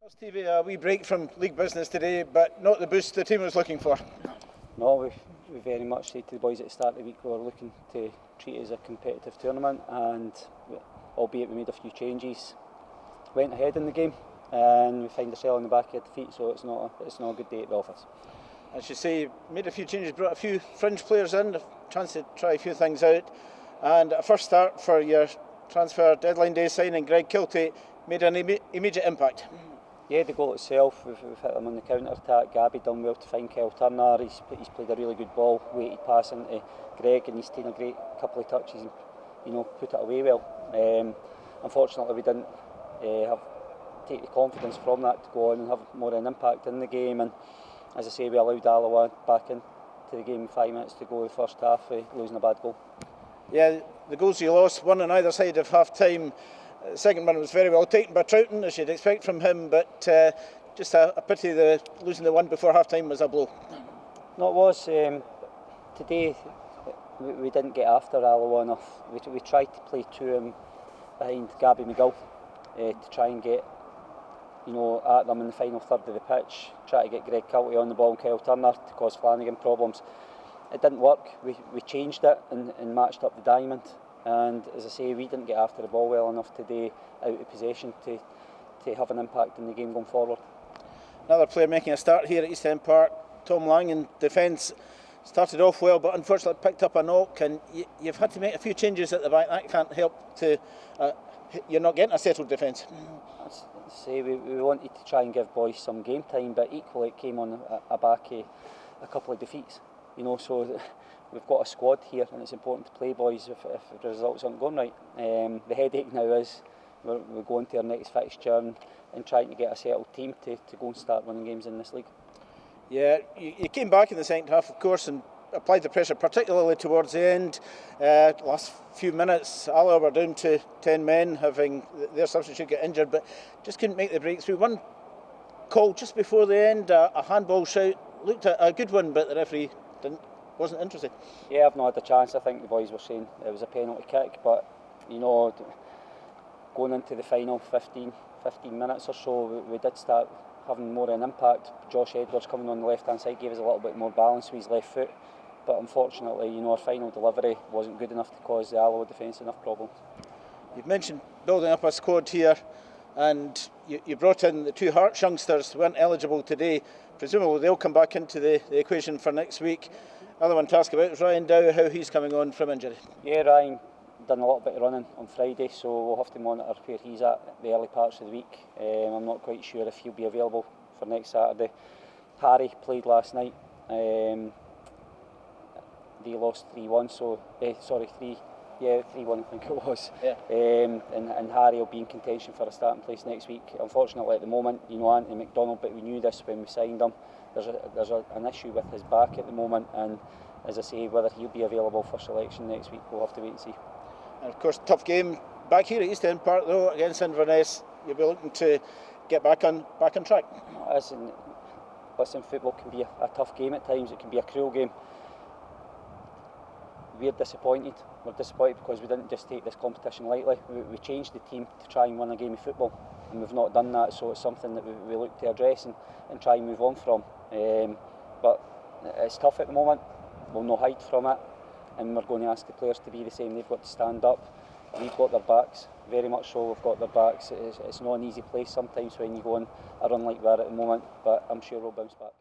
Stevie, a wee break from league business today, but not the boost the team was looking for. No, we very much said to the boys at the start of the week we were looking to treat it as a competitive tournament, and albeit we made a few changes, went ahead in the game, and we find ourselves on the back of defeat, so it's not a good day at the office. As you say, made a few changes, brought a few fringe players in, a chance to try a few things out, and a first start for your transfer deadline day signing, Greg Kiltie, made an immediate impact. Yeah, the goal itself, we've hit him on the counter-attack. Gabby done well to find Kyle Turner. He's played a really good ball, weighted pass into Greg, and he's taken a great couple of touches and put it away well. Unfortunately, we didn't take the confidence from that to go on and have more of an impact in the game. And as I say, we allowed Alloa back into the game with 5 minutes to go the first half, losing a bad goal. Yeah, the goals you lost, one on either side of half-time. The second one was very well taken by Troughton, as you'd expect from him, but just a pity losing the one before half-time was a blow. No, it was. Today we didn't get after Alloa enough. We tried to play two behind Gabby McGill to try and get at them in the final third of the pitch, try to get Greg Kiltie on the ball and Kyle Turner to cause Flanagan problems. It didn't work. We changed it and matched up the diamond. And as I say, we didn't get after the ball well enough today out of possession to have an impact in the game going forward. Another player making a start here at East End Park, Tom Lang in defence. Started off well, but unfortunately picked up a knock, and you've had to make a few changes at the back. That can't help to... you're not getting a settled defence. We wanted to try and give boys some game time, but equally it came on a back of a couple of defeats. So we've got a squad here, and it's important to play boys if the results aren't going right. The headache now is we're going to our next fixture and trying to get a settled team to go and start winning games in this league. Yeah, you came back in the second half, of course, and applied the pressure, particularly towards the end. Last few minutes, Alloa were down to 10 men, having their substitute get injured, but just couldn't make the breakthrough. One call just before the end, a handball shout, looked a good one, but the referee wasn't interested. Yeah, I've not had a chance. I think the boys were saying it was a penalty kick, but going into the final 15 minutes or so, we did start having more of an impact. Josh Edwards coming on the left hand side gave us a little bit more balance with his left foot, but unfortunately our final delivery wasn't good enough to cause the Alloa defence enough problems. You've mentioned building up a squad here, and you brought in the two Hearts youngsters who weren't eligible today. Presumably they'll come back into the equation for next week. Other one to ask about is Ryan Dow, how he's coming on from injury. Yeah, Ryan done a little bit of running on Friday, so we'll have to monitor where he's at the early parts of the week. I'm not quite sure if he'll be available for next Saturday. Harry played last night. They lost 3-1, 3-1 I think it was. Yeah. And Harry will be in contention for a starting place next week. Unfortunately at the moment, Anthony McDonald, but we knew this when we signed him, there's an issue with his back at the moment, and as I say, whether he'll be available for selection next week, we'll have to wait and see. And of course, tough game back here at East End Park though against Inverness. You'll be looking to get back on track. Listen, football can be a tough game at times. It can be a cruel game. We're disappointed. We're disappointed because we didn't just take this competition lightly. We changed the team to try and win a game of football, and we've not done that, so it's something that we look to address and try and move on from. But it's tough at the moment. We'll not hide from it, and we're going to ask the players to be the same. They've got to stand up. We've got their backs, very much so. We've got their backs. It's not an easy place sometimes when you go on a run like that at the moment, but I'm sure we'll bounce back.